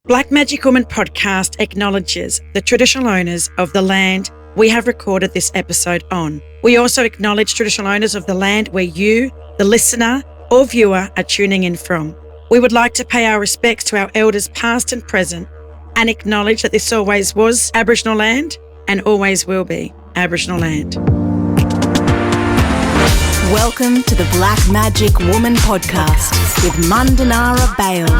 Black Magic Woman podcast acknowledges the traditional owners of the land we have recorded this episode on. We also acknowledge traditional owners of the land where you, the listener or viewer, are tuning in from. We would like to pay our respects to our elders past and present and acknowledge that this always was Aboriginal land and always will be Aboriginal land. Welcome to the Black Magic Woman podcast with Mundanara Bayles.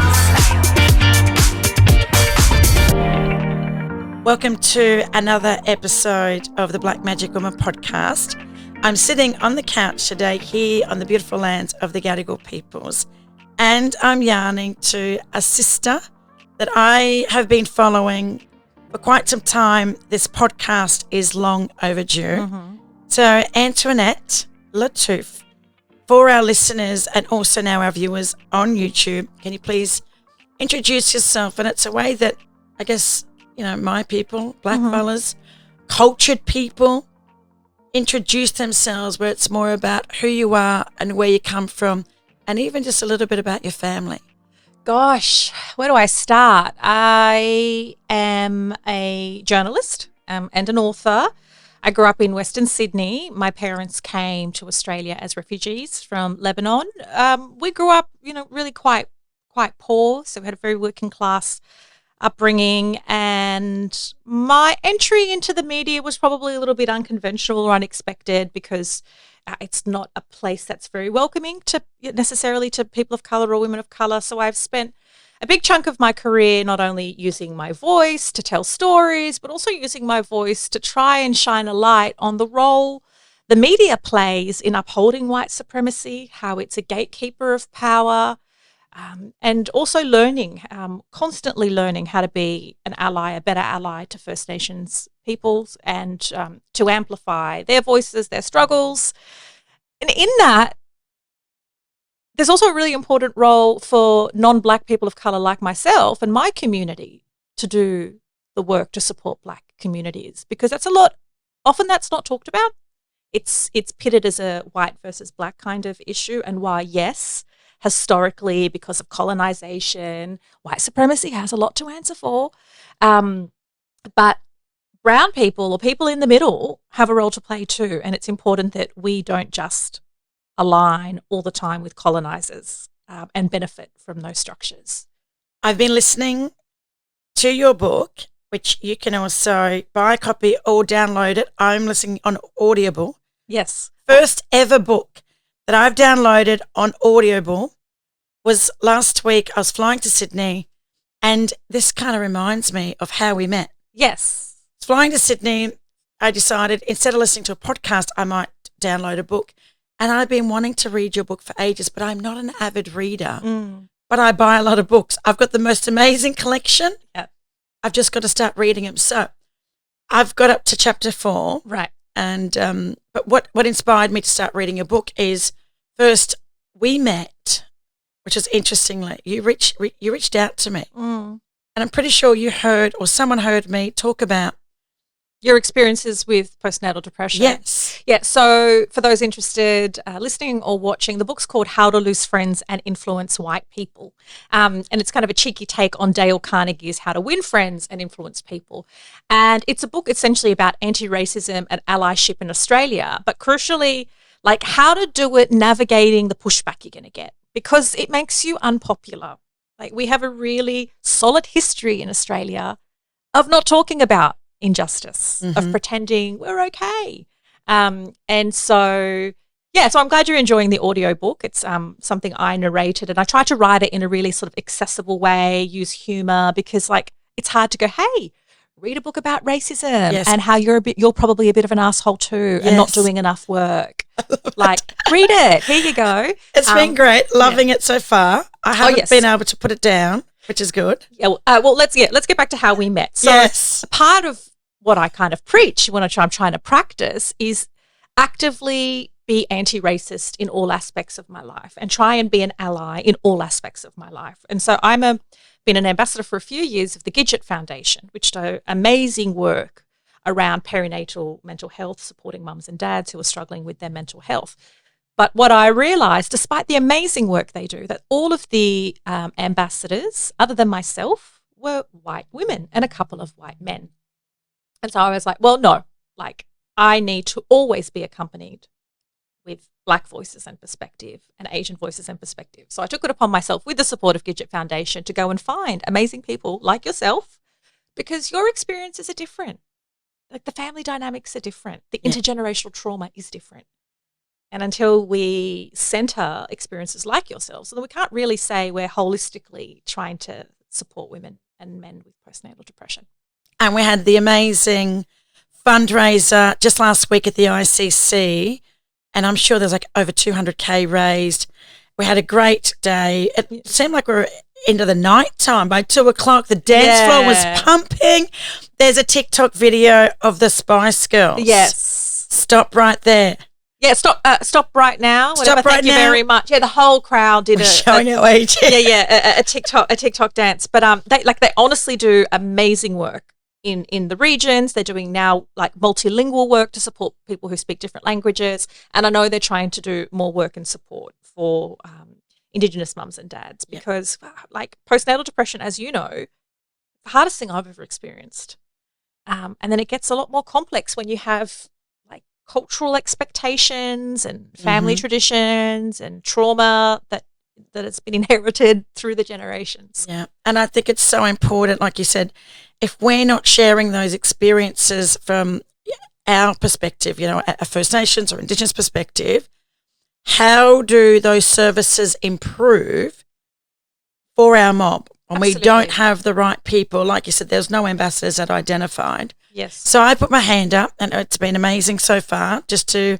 Welcome to another episode of the Black Magic Woman podcast. I'm sitting on the couch today here on the beautiful lands of the Gadigal peoples, and I'm yarning to a sister that I have been following for quite some time. This podcast is long overdue. So Antoinette Lattouf, for our listeners and also now our viewers on YouTube, can you please introduce yourself? And it's a way that I guess, you know, my people, black fellas, cultured people, introduce themselves, where it's more about who you are and where you come from, and even just a little bit about your family. Gosh, where do I start? I am a journalist and an author. I grew up in Western Sydney. My parents came to Australia as refugees from Lebanon. We grew up, really quite poor, so we had a very working class upbringing, and my entry into the media was probably a little bit unconventional or unexpected because it's not a place that's very welcoming to necessarily to people of colour or women of colour. So I've spent a big chunk of my career not only using my voice to tell stories, but also using my voice to try and shine a light on the role the media plays in upholding white supremacy, how it's a gatekeeper of power, and also constantly learning how to be an ally, a better ally to First Nations peoples, and to amplify their voices, their struggles. And in that, there's also a really important role for non-Black people of colour like myself and my community to do the work to support Black communities, because often that's not talked about. It's pitted as a white versus Black kind of issue, and while yes, historically, because of colonisation, white supremacy has a lot to answer for. But brown people or people in the middle have a role to play too. And it's important that we don't just align all the time with colonisers and benefit from those structures. I've been listening to your book, which you can also buy a copy or download it. I'm listening on Audible. Yes. First ever book that I've downloaded on Audible was last week. I was flying to Sydney, and this kind of reminds me of how we met. Yes. Flying to Sydney, I decided instead of listening to a podcast, I might download a book. And I've been wanting to read your book for ages, but I'm not an avid reader. But I buy a lot of books. I've got the most amazing collection. Yep. I've just got to start reading them. So I've got up to chapter 4. Right. And but what inspired me to start reading a book is, first we met, which was interestingly, you reached out to me, and I'm pretty sure you heard, or someone heard me talk about your experiences with postnatal depression. Yes. Yeah. So for those interested, listening or watching, the book's called How to Lose Friends and Influence White People. And it's kind of a cheeky take on Dale Carnegie's How to Win Friends and Influence People. And it's a book essentially about anti-racism and allyship in Australia, but crucially, like how to do it navigating the pushback you're going to get, because it makes you unpopular. Like we have a really solid history in Australia of not talking about injustice, of pretending we're okay. And so I'm glad you're enjoying the audiobook. It's something I narrated, and I tried to write it in a really sort of accessible way, use humour, because like it's hard to go, hey, read a book about racism and how you're probably a bit of an asshole too and not doing enough work. Like read it. Here you go. It's been great. Loving it so far. I haven't been able to put it down, which is good. Yeah. Well, let's get back to how we met. So part of what I kind of preach when I'm trying to practice is actively be anti-racist in all aspects of my life and try and be an ally in all aspects of my life. And so been an ambassador for a few years of the Gidget Foundation, which do amazing work around perinatal mental health, supporting mums and dads who are struggling with their mental health. But what I realised, despite the amazing work they do, that all of the ambassadors, other than myself, were white women and a couple of white men. And so I was like, well, no, like I need to always be accompanied with Black voices and perspective and Asian voices and perspective. So I took it upon myself with the support of Gidget Foundation to go and find amazing people like yourself, because your experiences are different. Like the family dynamics are different. The intergenerational trauma is different. And until we centre experiences like yourselves, then we can't really say we're holistically trying to support women and men with postnatal depression. And we had the amazing fundraiser just last week at the ICC, and I'm sure there's like over 200K raised. We had a great day. It seemed like we were into the night time. By 2:00, the dance floor was pumping. There's a TikTok video of the Spice Girls. Yes. Stop right there. Yeah, stop right now. Whatever. Stop right Thank you now. very much. Yeah, the whole crowd did Showing our age. a TikTok dance. But they honestly do amazing work in the regions. They're doing now like multilingual work to support people who speak different languages. And I know they're trying to do more work and support for Indigenous mums and dads, because like postnatal depression, as you know, the hardest thing I've ever experienced. And then it gets a lot more complex when you have like cultural expectations and family traditions and trauma that it's been inherited through the generations. Yeah. And I think it's so important, like you said, if we're not sharing those experiences from our perspective, you know, a First Nations or Indigenous perspective, how do those services improve for our mob when we don't have the right people? Like you said, there's no ambassadors that identified. Yes. So I put my hand up, and it's been amazing so far just to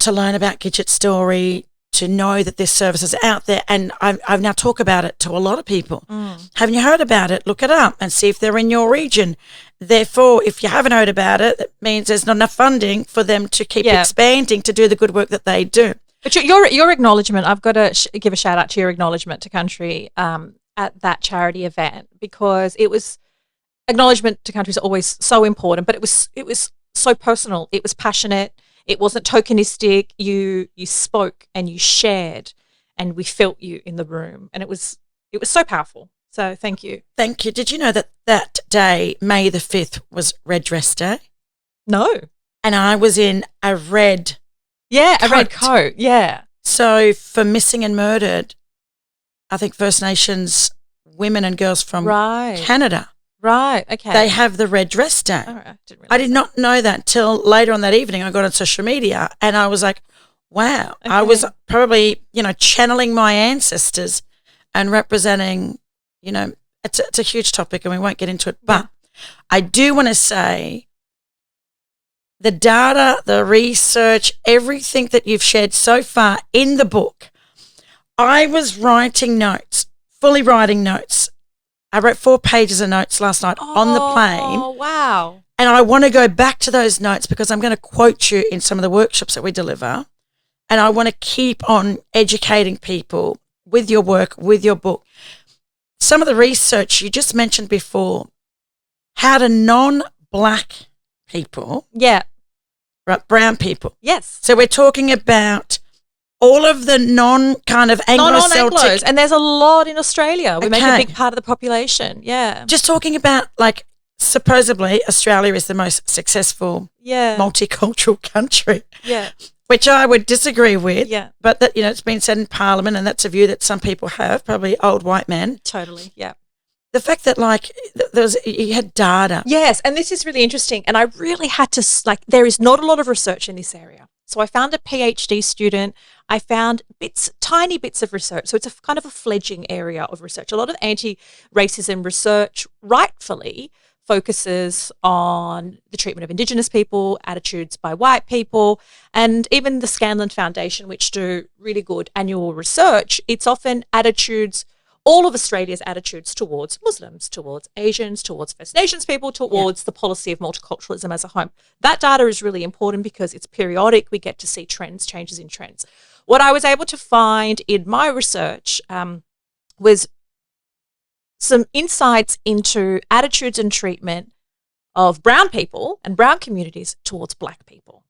learn about Gidget's story, to know that this service is out there. And I've now talked about it to a lot of people. Haven't you heard about it? Look it up and see if they're in your region. Therefore, if you haven't heard about it, that means there's not enough funding for them to keep expanding to do the good work that they do. But your acknowledgement, I've got to give a shout out to your acknowledgement to country at that charity event, because it was acknowledgement to country is always so important, but it was so personal. It was passionate. It wasn't tokenistic. You spoke and you shared, and we felt you in the room, and it was so powerful. So thank you. Thank you. Did you know that day, May the 5th, was Red Dress Day? No. And I was in a red a red coat. Yeah. So for missing and murdered, I think First Nations women and girls from Canada. Right, okay. They have the Red Dress Day. All right, I did not know that till later on that evening. I got on social media and I was like, wow. Okay. I was probably, channeling my ancestors and representing, it's a huge topic and we won't get into it. But I do want to say the data, the research, everything that you've shared so far in the book, I was writing notes, fully writing notes. I wrote 4 pages of notes last night on the plane. Oh, wow. And I want to go back to those notes because I'm going to quote you in some of the workshops that we deliver. And I want to keep on educating people with your work, with your book. Some of the research you just mentioned before, how do non-Black people, brown people. Yes. So we're talking about all of the non-kind of Anglo-Celtic. Non-Anglos, and there's a lot in Australia. We make a big part of the population, Just talking about, like, supposedly Australia is the most successful multicultural country. Yeah. Which I would disagree with. Yeah. But that, it's been said in Parliament, and that's a view that some people have, probably old white men. Totally, yeah. The fact that, like, you had data. Yes, and this is really interesting. And I really had to, there is not a lot of research in this area. So I found a PhD student. I found tiny bits of research. So it's a kind of a fledgling area of research. A lot of anti-racism research rightfully focuses on the treatment of Indigenous people, attitudes by white people, and even the Scanlon Foundation, which do really good annual research. It's often attitudes, all of Australia's attitudes towards Muslims, towards Asians, towards First Nations people, towards the policy of multiculturalism as a whole. That data is really important because it's periodic. We get to see changes in trends. What I was able to find in my research was some insights into attitudes and treatment of brown people and brown communities towards Black people.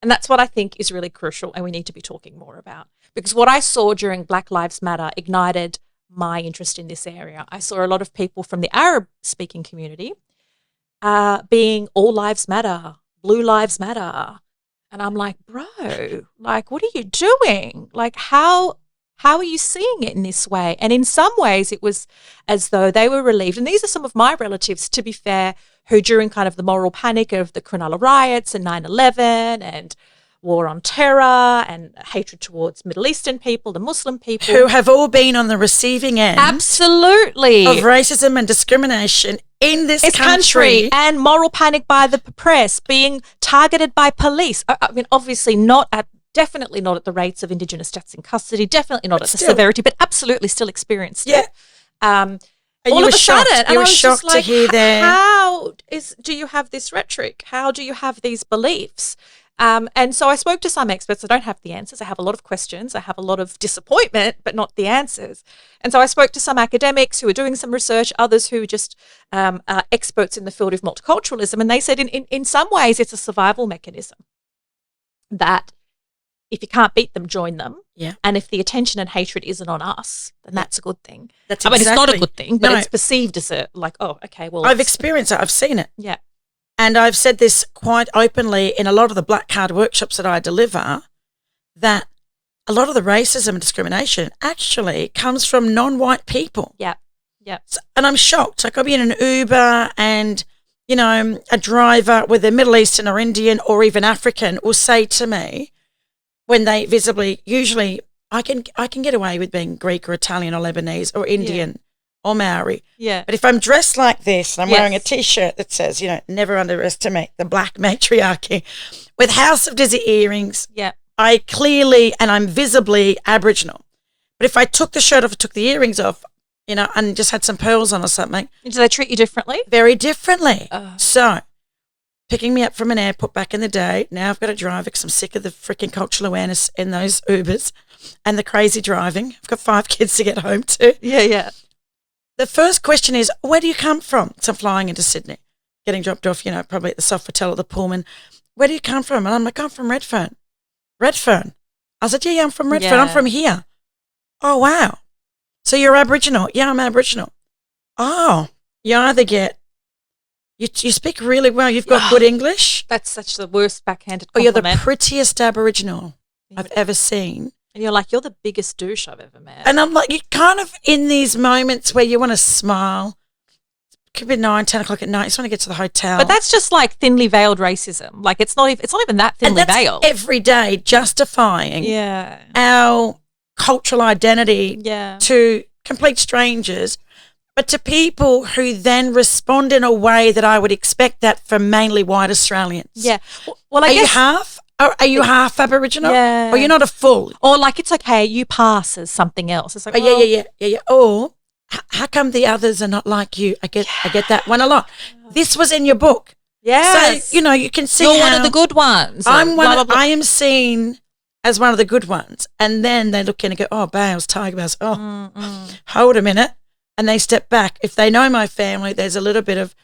And that's what I think is really crucial and we need to be talking more about. Because what I saw during Black Lives Matter ignited my interest in this area. I saw a lot of people from the Arab-speaking community being all lives matter, blue lives matter. And I'm like, bro, like, what are you doing? Like, how are you seeing it in this way? And in some ways it was as though they were relieved. And these are some of my relatives, to be fair, who during kind of the moral panic of the Cronulla riots and 9/11 and war on terror and hatred towards Middle Eastern people, the Muslim people. Who have all been on the receiving end. Absolutely. Of racism and discrimination in this country. And moral panic by the press, being targeted by police. I mean, obviously definitely not at the rates of Indigenous deaths in custody, definitely not at the severity, but absolutely still experienced it. And all you of were a sudden, you were shocked to hear that. How do you have this rhetoric? How do you have these beliefs? And so I spoke to some experts. I don't have the answers. I have a lot of questions. I have a lot of disappointment, but not the answers. And so I spoke to some academics who are doing some research, others who just are experts in the field of multiculturalism. And they said in some ways it's a survival mechanism that if you can't beat them, join them. Yeah. And if the attention and hatred isn't on us, then that's a good thing. That's I mean, it's not a exactly. good thing, but No. it's perceived as well. I've experienced it. I've seen it. Yeah. And I've said this quite openly in a lot of the black card workshops that I deliver, that a lot of the racism and discrimination actually comes from non-white people. Yeah. Yeah. And I'm shocked. Like, I'll be in an Uber and, you know, a driver, whether Middle Eastern or Indian or even African, will say to me when they usually I can get away with being Greek or Italian or Lebanese or Indian or Maori. Yeah. But if I'm dressed like this and I'm wearing a T-shirt that says, you know, never underestimate the black matriarchy, with House of Dizzy earrings, I clearly, and I'm visibly Aboriginal. But if I took the shirt off, took the earrings off, you know, and just had some pearls on or something. Do they treat you differently? Very differently. So, picking me up from an airport back in the day, now I've got to drive because I'm sick of the freaking cultural awareness in those Ubers and the crazy driving. I've got 5 kids to get home to. Yeah, yeah. The first question is, where do you come from? So I'm flying into Sydney, getting dropped off, you know, probably at the Sofitel or the Pullman. Where do you come from? And I'm like, I'm from Redfern. Redfern. I said, yeah, I'm from Redfern. Yeah. I'm from here. Oh, wow. So you're Aboriginal? Yeah, I'm Aboriginal. Oh, you either get, you speak really well, you've got good English. That's such the worst backhanded Or you're compliment. the prettiest Aboriginal I've ever seen. And you're like, you're the biggest douche I've ever met. And I'm like, you're kind of in these moments where you want to smile. It could be 9, 10 o'clock at night. You just want to get to the hotel. But that's just like thinly veiled racism. Like it's not even that thinly and that's veiled. every day justifying our cultural identity to complete strangers, but to people who then respond in a way that I would expect that from mainly white Australians. Yeah. Well, I guess. You half? Are you half Aboriginal? Yeah. Or you're not a full? Or like it's okay, you pass as something else. It's like, yeah. Or how come the others are not like you? I get that one a lot. This was in your book. Yes. So, you know, you can see you're one of the good ones. I am seen as one of the good ones. And then they look in and go, oh, Bayles, Tiger Bayles. Oh, hold a minute. And they step back. If they know my family, there's a little bit of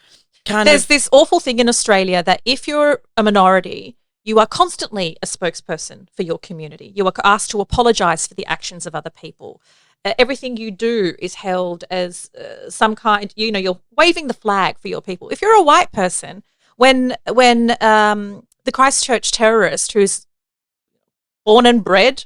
There's this awful thing in Australia that if you're a minority, you are constantly a spokesperson for your community. You are asked to apologise for the actions of other people. Everything you do is held as some kind, you know, you're waving the flag for your people. If you're a white person, when the Christchurch terrorist, who's born and bred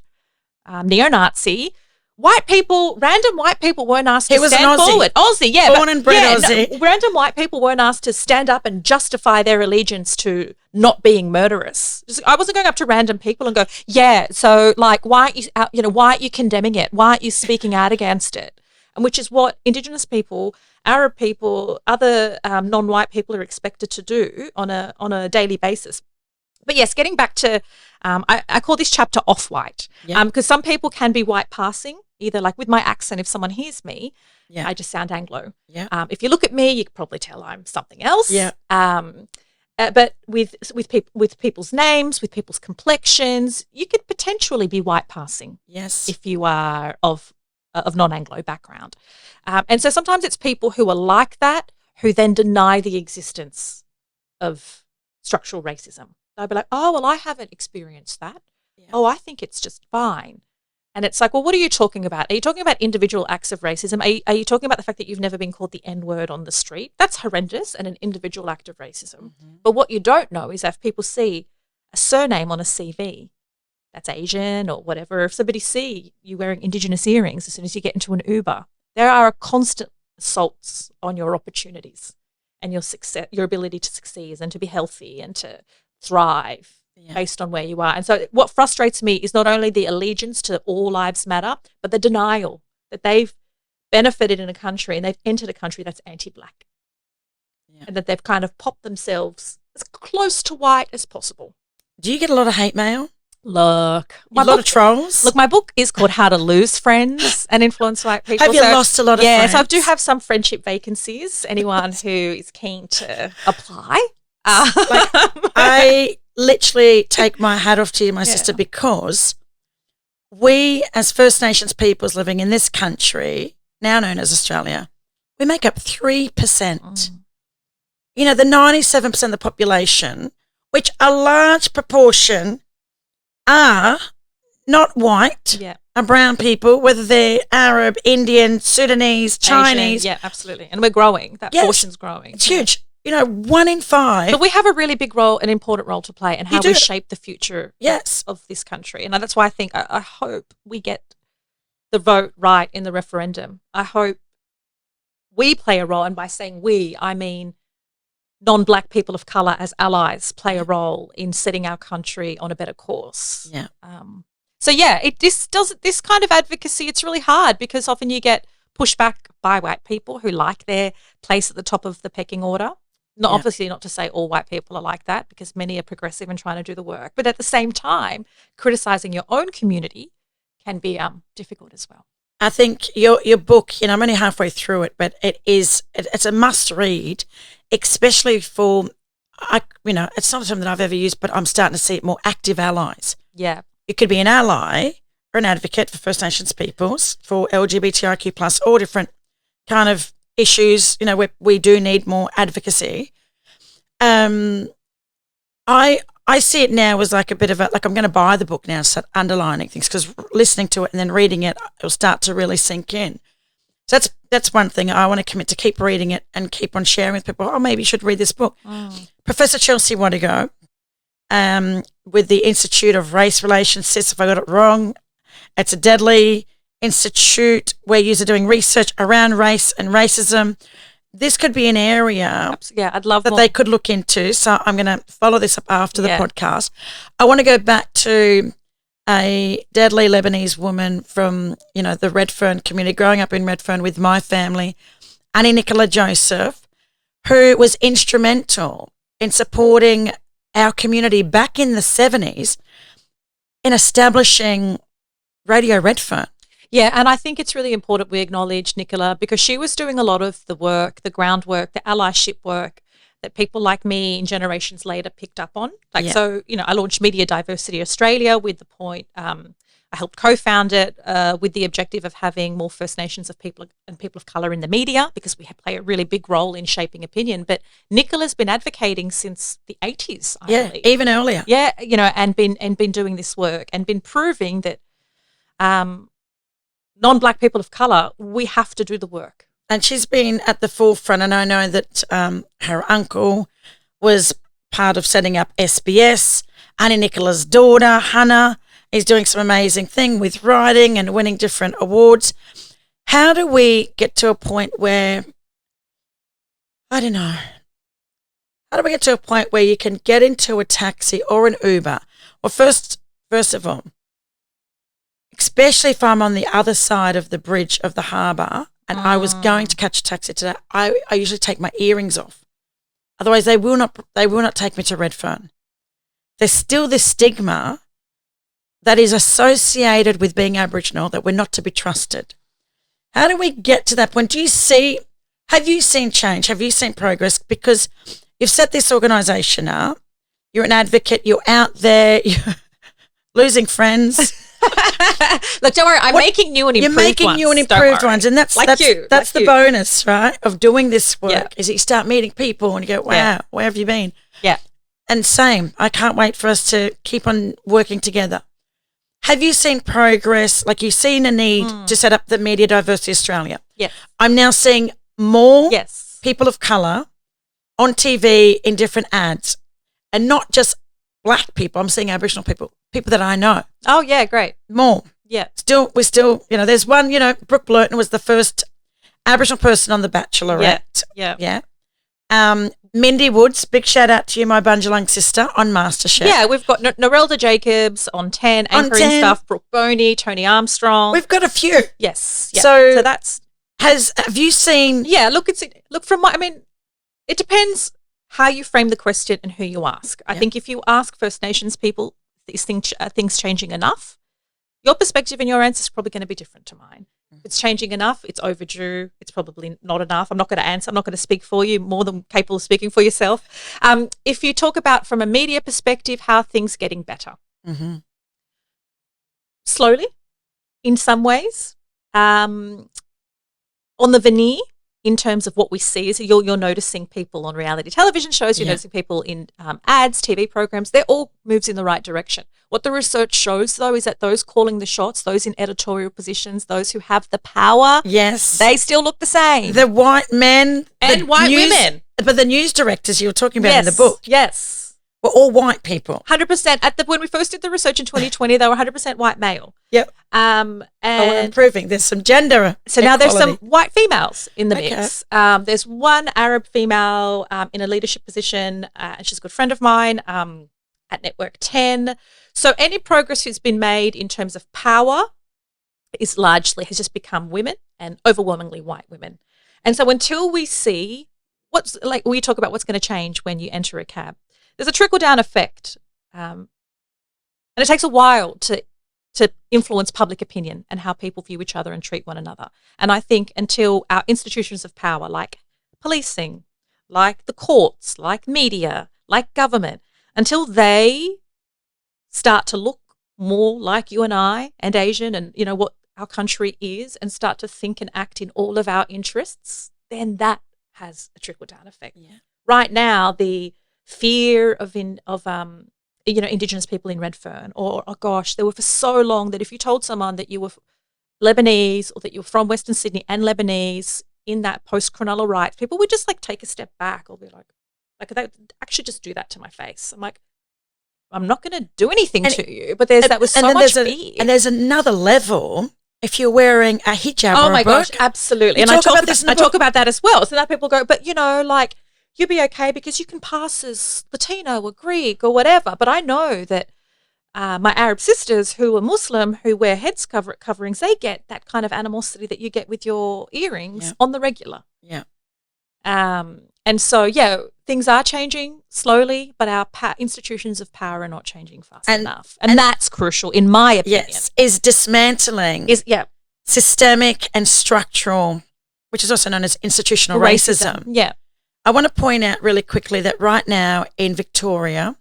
neo-Nazi, random white people weren't asked to stand forward. Aussie, yeah. Born and bred Aussie. Random white people weren't asked to stand up and justify their allegiance to not being murderous. I wasn't going up to random people and go, yeah, so like, why aren't you condemning it? Why aren't you speaking out against it? And which is what Indigenous people, Arab people, other non-white people are expected to do on a daily basis. But yes, getting back to, I call this chapter off-white because some people can be white passing, either like with my accent, if someone hears me, I just sound Anglo. Yeah. If you look at me, you could probably tell I'm something else. Yeah. But with people's names, with people's complexions, you could potentially be white passing. Yes. If you are of non-Anglo background. And so sometimes it's people who are like that who then deny the existence of structural racism. They'll be like, oh, well, I haven't experienced that. Yeah. Oh, I think it's just fine. And it's like, well, what are you talking about? Are you talking about individual acts of racism? Are you talking about the fact that you've never been called the N-word on the street? That's horrendous and an individual act of racism. But what you don't know is that if people see a surname on a CV that's Asian or whatever, if somebody see you wearing Indigenous earrings as soon as you get into an Uber, there are constant assaults on your opportunities and your success, your ability to succeed and to be healthy and to thrive based on where you are. And so what frustrates me is not only the allegiance to all lives matter, but the denial that they've benefited in a country and they've entered a country that's anti-black and that they've kind of popped themselves as close to white as possible. Do you get a lot of hate mail? Look, A lot of trolls? Look, my book is called How to Lose Friends and Influence White People. Have you lost a lot of friends? Yeah, so I do have some friendship vacancies. Anyone who is keen to apply. I literally take my hat off to you, my sister, because we as First Nations peoples living in this country, now known as Australia, we make up 3%. You know, the 97% of the population, which a large proportion are not white, are brown people, whether they're Arab, Indian, Sudanese, Chinese. Asian, absolutely. And we're growing. That portion's growing. It's huge. You know, 1 in 5. But we have a really big role, an important role to play in how we shape the future of this country. And that's why I think I hope we get the vote right in the referendum. I hope we play a role. And by saying we, I mean non-black people of colour as allies play a role in setting our country on a better course. Yeah. This kind of advocacy, it's really hard because often you get pushback by white people who like their place at the top of the pecking order. Obviously not to say all white people are like that because many are progressive and trying to do the work. But at the same time, criticising your own community can be difficult as well. I think your book, you know, I'm only halfway through it, but it's a must read, especially for, it's not something that I've ever used, but I'm starting to see it more active allies. Yeah. You could be an ally or an advocate for First Nations peoples, for LGBTIQ plus, all different kind of issues, you know, where we do need more advocacy. I see it now as like a bit of I'm going to buy the book now and start underlining things because listening to it and then reading it, it'll start to really sink in. So that's one thing I want to commit to, keep reading it and keep on sharing with people. Oh, maybe you should read this book. Professor Chelsea Wadigo, with the Institute of Race Relations, says, if I got it wrong, it's a deadly institute where you're doing research around race and racism. This could be an area I'd love that more. they could look into. So I'm going to follow this up after the podcast. I want to go back to a deadly Lebanese woman from, you know, the Redfern community, growing up in Redfern with my family, Annie Nicola Joseph, who was instrumental in supporting our community back in the 70s in establishing Radio Redfern. Yeah, and I think it's really important we acknowledge Nicola because she was doing a lot of the work, the groundwork, the allyship work that people like me in generations later picked up on. So, you know, I launched Media Diversity Australia with the point, I helped co-found it with the objective of having more First Nations of people and people of colour in the media because we play a really big role in shaping opinion. But Nicola's been advocating since the 80s, I believe. Even earlier. Yeah, you know, and been doing this work and been proving that non-black people of colour, we have to do the work. And she's been at the forefront, and I know that her uncle was part of setting up SBS. Annie Nicola's daughter, Hannah, is doing some amazing thing with writing and winning different awards. How do we get to a point where, I don't know, how do we get to a point where you can get into a taxi or an Uber? Well, first of all, especially if I'm on the other side of the bridge of the harbour and I was going to catch a taxi today, I usually take my earrings off. Otherwise, they will not take me to Redfern. There's still this stigma that is associated with being Aboriginal that we're not to be trusted. How do we get to that point? Have you seen change? Have you seen progress? Because you've set this organisation up, you're an advocate, you're out there, you're losing friends. Look, don't worry, I'm making new and improved ones. You're making new and improved ones, and that's the bonus, right, of doing this work, is that you start meeting people and you go, wow, where have you been? Yeah. And same, I can't wait for us to keep on working together. have you seen progress? Like you've seen a need to set up the Media Diversity Australia. Yes. I'm now seeing more Yes. people of colour on TV in different ads, and not just black people. I'm seeing Aboriginal people that I know. Oh, yeah, great. More. Yeah. We're still, there's one, Brooke Blurton was the first Aboriginal person on The Bachelorette. Yeah. Yeah. Mindy Woods, big shout out to you, my Bundjalung sister, on MasterChef. Yeah, we've got Norelda Jacobs on 10, anchoring stuff, Brooke Boney, Tony Armstrong. We've got a few. Yes. Yeah. So that's... have you seen... Yeah, look from it depends how you frame the question and who you ask. I think if you ask First Nations people, these things changing enough, your perspective and your answer is probably going to be different to mine. If it's changing enough, it's overdue, it's probably not enough. I'm not going to answer, I'm not going to speak for you, more than capable of speaking for yourself. If you talk about from a media perspective, how are things getting better? Mm-hmm. Slowly, in some ways. On the veneer, in terms of what we see, is you're noticing people on reality television shows, you're noticing people in ads, TV programs, they're all moves in the right direction. What the research shows, though, is that those calling the shots, those in editorial positions, those who have the power, yes, they still look the same. The white men. And white women. But the news directors you were talking about in the book. Yes. Were all white people. 100%. When we first did the research in 2020, they were 100% white male. Yep. And we're improving. There's some gender So now there's some white females in the Okay. mix. There's one Arab female in a leadership position, and she's a good friend of mine at Network 10. So any progress that's been made in terms of power has just become women, and overwhelmingly white women. And so until we see we talk about what's going to change when you enter a cab, there's a trickle-down effect, and it takes a while to influence public opinion and how people view each other and treat one another. And I think until our institutions of power, like policing, like the courts, like media, like government, until they start to look more like you and I and Asian and, what our country is, and start to think and act in all of our interests, then that has a trickle-down effect. Yeah. Right now, the fear of Indigenous people in Redfern, or oh gosh, they were for so long that if you told someone that you were Lebanese or that you were from Western Sydney and Lebanese in that post-Cronulla rights, people would just take a step back or be like they actually just do that to my face. I'm like, I'm not going to do anything to you, but that was so much fear. And there's another level. If you're wearing a hijab or a my gosh, burqa. absolutely. And I talk about that as well. So now people go, but you'll be okay because you can pass as Latino or Greek or whatever. But I know that my Arab sisters who are Muslim, who wear heads coverings, they get that kind of animosity that you get with your earrings on the regular. Yeah. And so, things are changing slowly, but our institutions of power are not changing fast enough. And that's crucial, in my opinion. Yes, is dismantling systemic and structural, which is also known as institutional racism. Yeah. I want to point out really quickly that right now in Victoria,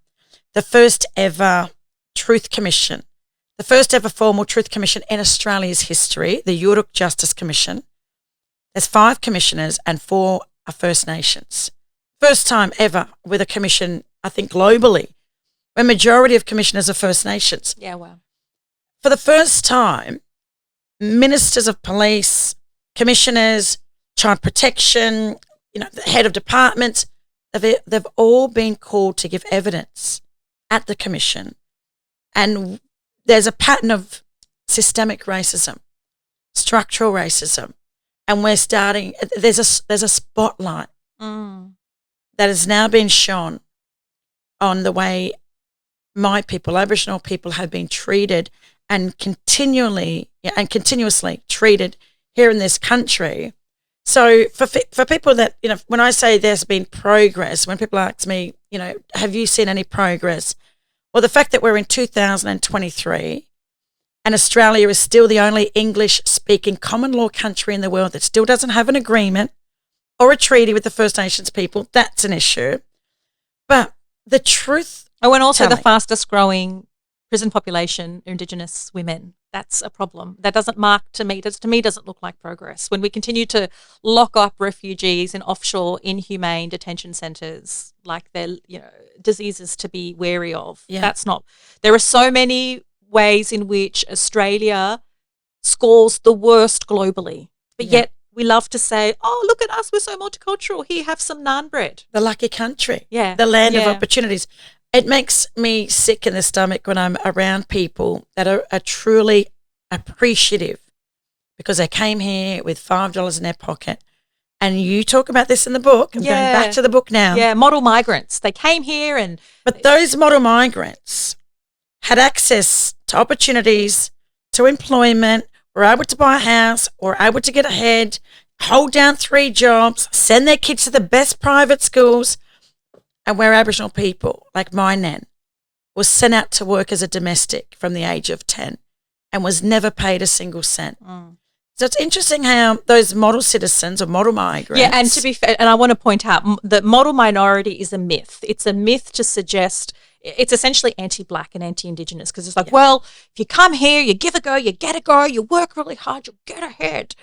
the first ever Truth Commission, the first ever formal Truth Commission in Australia's history, the Yuruk Justice Commission, there's 5 commissioners and 4 are First Nations. First time ever with a commission, I think globally, where majority of commissioners are First Nations. Yeah, wow. For the first time, ministers of police, commissioners, child protection, the head of departments, they've all been called to give evidence at the commission. And there's a pattern of systemic racism, structural racism, and we're starting. There's a spotlight that has now been shone on the way my people, Aboriginal people, have been treated and continuously treated here in this country. So for people that, when I say there's been progress, when people ask me, have you seen any progress? Well, the fact that we're in 2023 and Australia is still the only English-speaking common law country in the world that still doesn't have an agreement or a treaty with the First Nations people, that's an issue. But the truth... Oh, and also the fastest growing prison population are Indigenous women. That's a problem. That doesn't doesn't look like progress. When we continue to lock up refugees in offshore inhumane detention centres like they're, diseases to be wary of. Yeah. That's not. There are so many ways in which Australia scores the worst globally. But yet we love to say, oh, look at us, we're so multicultural. Here, have some naan bread. The lucky country. Yeah. The land of opportunities. It makes me sick in the stomach when I'm around people that are truly appreciative because they came here with $5 in their pocket. And you talk about this in the book. I'm going back to the book now. Yeah, model migrants. They came here and... But those model migrants had access to opportunities, to employment, were able to buy a house, were able to get ahead, hold down 3 jobs, send their kids to the best private schools. And where Aboriginal people, like my nan, was sent out to work as a domestic from the age of 10 and was never paid a single cent. So it's interesting how those model citizens or model migrants... Yeah, and to be fair, and I want to point out that model minority is a myth. It's a myth to suggest... It's essentially anti-Black and anti-Indigenous because it's like, well, if you come here, you give a go, you get a go, you work really hard, you'll get ahead,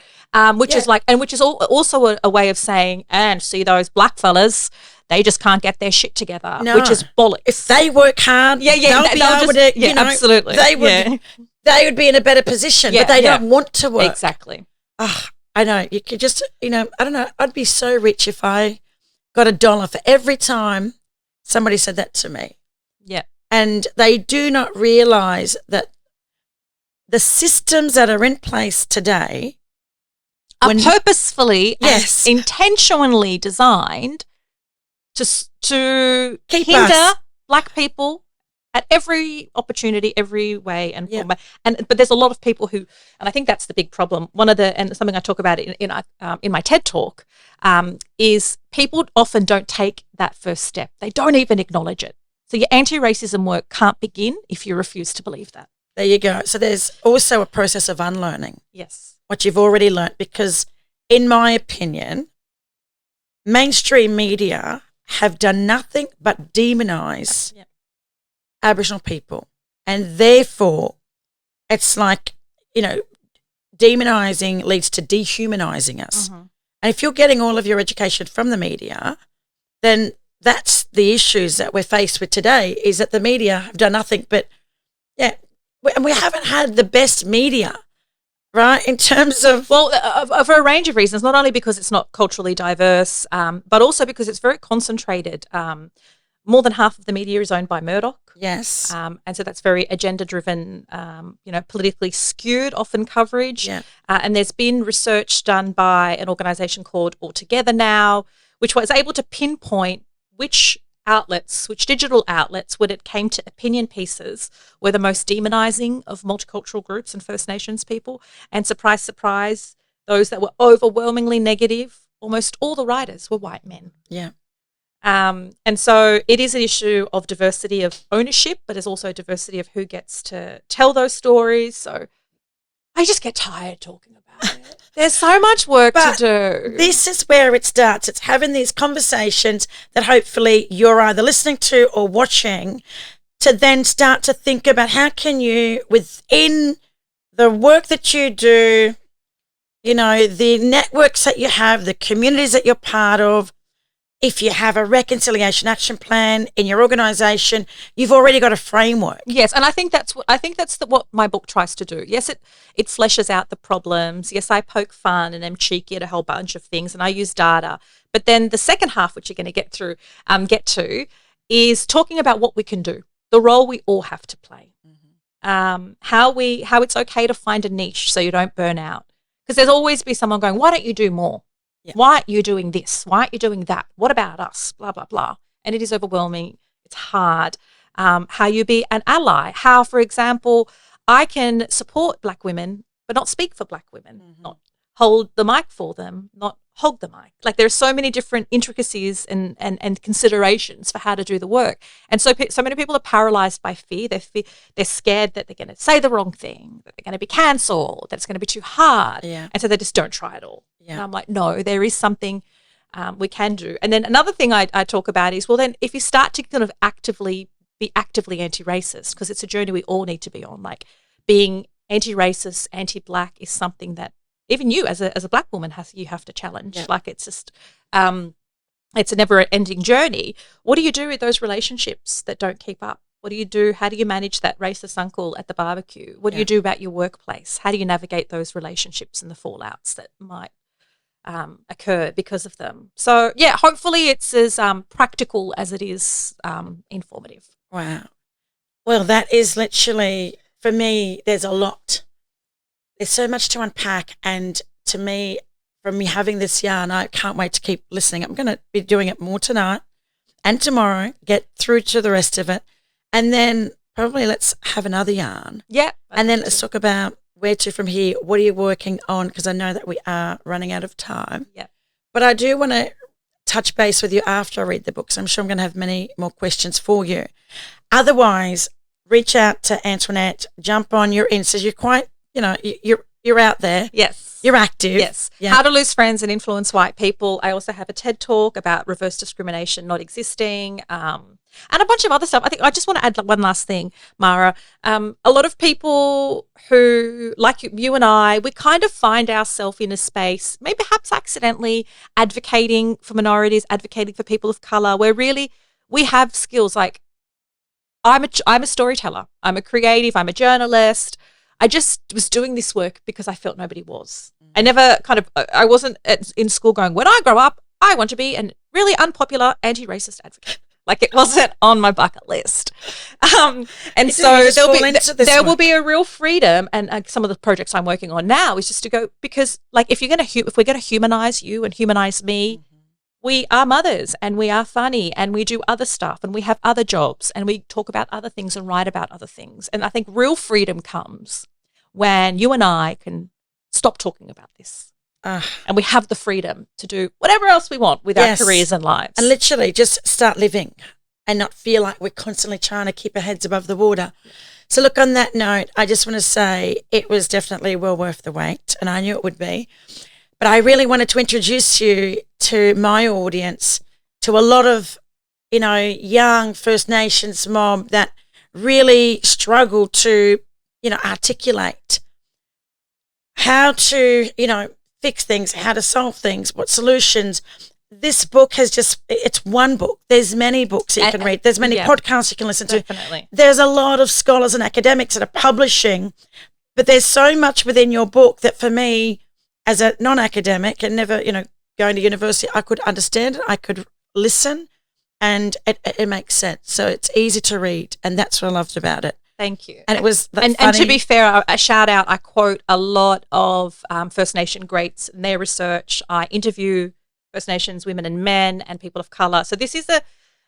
which is like, and which is also a way of saying, and see those Black fellas, they just can't get their shit together, which is bollocks. If they work hard, they'll be able to, absolutely. They would be in a better position, but they don't want to work. Exactly. I know. You could just, I don't know. I'd be so rich if I got $1 for every time somebody said that to me. Yeah. And they do not realise that the systems that are in place today are purposefully and intentionally designed to hinder Black people at every opportunity, every way and format. But there's a lot of people who, and I think that's the big problem. And something I talk about in my TED talk is people often don't take that first step. They don't even acknowledge it. So your anti-racism work can't begin if you refuse to believe that. There you go. So there's also a process of unlearning. Yes. What you've already learnt, because in my opinion, mainstream media have done nothing but demonise Aboriginal people. And therefore, it's like, demonising leads to dehumanising us. And if you're getting all of your education from the media, then that's the issues that we're faced with today, is that the media have done nothing but, and we haven't had the best media, right, in terms of... Well, for a range of reasons, not only because it's not culturally diverse, but also because it's very concentrated. More than half of the media is owned by Murdoch. Yes. And so that's very agenda-driven, politically skewed, often coverage. Yeah. And there's been research done by an organisation called Altogether Now, which was able to pinpoint which digital outlets, when it came to opinion pieces, were the most demonising of multicultural groups and First Nations people. And surprise, surprise, those that were overwhelmingly negative, almost all the writers were white men. Yeah. And so it is an issue of diversity of ownership, but there's also diversity of who gets to tell those stories. So I just get tired talking about it. There's so much work to do. This is where it starts. It's having these conversations that hopefully you're either listening to or watching, to then start to think about how can you, within the work that you do, the networks that you have, the communities that you're part of, if you have a reconciliation action plan in your organisation, you've already got a framework. Yes, and I think that's what my book tries to do. Yes, it fleshes out the problems. Yes, I poke fun and am cheeky at a whole bunch of things, and I use data. But then the second half, which you're going to get to, is talking about what we can do, the role we all have to play, how it's okay to find a niche so you don't burn out, because there's always be someone going, "Why don't you do more? Yeah. Why aren't you doing this? Why aren't you doing that? What about us? Blah, blah, blah." And it is overwhelming. It's hard. How you be an ally. How, for example, I can support Black women but not speak for Black women, not hold the mic for them, not hog the mic. Like, there are so many different intricacies and considerations for how to do the work. And so many people are paralyzed by fear. They're scared that they're going to say the wrong thing, that they're going to be cancelled, that it's going to be too hard. Yeah. And so they just don't try at all. Yeah. And I'm like, no, there is something we can do. And then another thing I talk about is, well, then if you start to kind of be actively anti-racist, because it's a journey we all need to be on, like being anti-racist, anti-Black is something that even you as a Black woman you have to challenge. Yeah. Like, it's just it's a never-ending journey. What do you do with those relationships that don't keep up? What do you do? How do you manage that racist uncle at the barbecue? What do you do about your workplace? How do you navigate those relationships and the fallouts that might occur because of them? So, yeah, hopefully it's as practical as it is informative. Wow. Well, that is literally, for me, there's a lot. There's so much to unpack. And to me, from me having this yarn, I can't wait to keep listening. I'm going to be doing it more tonight and tomorrow, get through to the rest of it. And then probably let's have another yarn. Yeah. And then let's talk about where to from here. What are you working on? Because I know that we are running out of time. Yeah. But I do want to touch base with you after I read the book. So I'm sure I'm going to have many more questions for you. Otherwise, reach out to Antoinette, jump on your Instas. You're quite, you're out there. Yes. You're active. Yes. Yeah. How to lose friends and influence white people. I also have a TED talk about reverse discrimination not existing, and a bunch of other stuff. I think I just want to add one last thing, Mara. A lot of people who, like you and I, we kind of find ourselves in a space, maybe perhaps accidentally, advocating for minorities, advocating for people of colour, where really we have skills. Like I'm a storyteller. I'm a creative. I'm a journalist. I just was doing this work because I felt nobody was. I wasn't in school going, when I grow up, I want to be a really unpopular anti-racist advocate. Like it wasn't on my bucket list. And so there will be a real freedom, and some of the projects I'm working on now is just to go, because like if we're going to humanize you and humanize me, we are mothers and we are funny and we do other stuff and we have other jobs and we talk about other things and write about other things. And I think real freedom comes when you and I can stop talking about this. And we have the freedom to do whatever else we want with our careers and lives. And literally just start living and not feel like we're constantly trying to keep our heads above the water. So look, on that note, I just want to say it was definitely well worth the wait, and I knew it would be. But I really wanted to introduce you to my audience, to a lot of, young First Nations mob that really struggle to, articulate how to, fix things, how to solve things, what solutions. This book it's one book. There's many books that you can read. There's many podcasts you can listen to. There's a lot of scholars and academics that are publishing, but there's so much within your book that for me, as a non-academic and never, going to university, I could understand it, I could listen, and it makes sense. So it's easy to read, and that's what I loved about it. Thank you. And it was and to be fair, a shout out, I quote a lot of First Nation greats in their research. I interview First Nations women and men and people of colour. So this is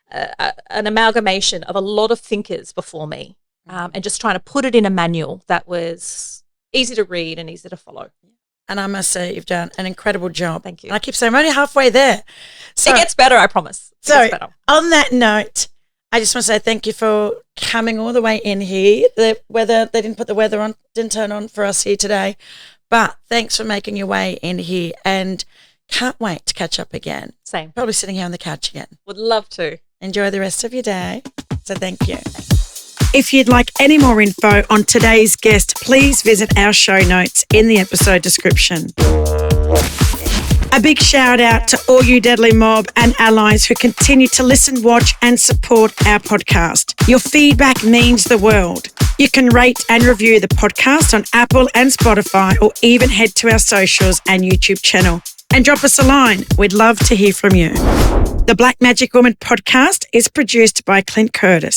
an amalgamation of a lot of thinkers before me, and just trying to put it in a manual that was easy to read and easy to follow. And I must say, you've done an incredible job. Thank you. And I keep saying, I'm only halfweay there. So, it gets better, I promise. On that note, I just want to say thank you for coming all the way in here. The weather, they didn't put the weather on, didn't turn on for us here today. But thanks for making your way in here, and can't wait to catch up again. Same. Probably sitting here on the couch again. Would love to. Enjoy the rest of your day. So thank you. If you'd like any more info on today's guest, please visit our show notes in the episode description. A big shout out to all you Deadly Mob and allies who continue to listen, watch and support our podcast. Your feedback means the world. You can rate and review the podcast on Apple and Spotify, or even head to our socials and YouTube channel and drop us a line. We'd love to hear from you. The Black Magic Woman podcast is produced by Clint Curtis.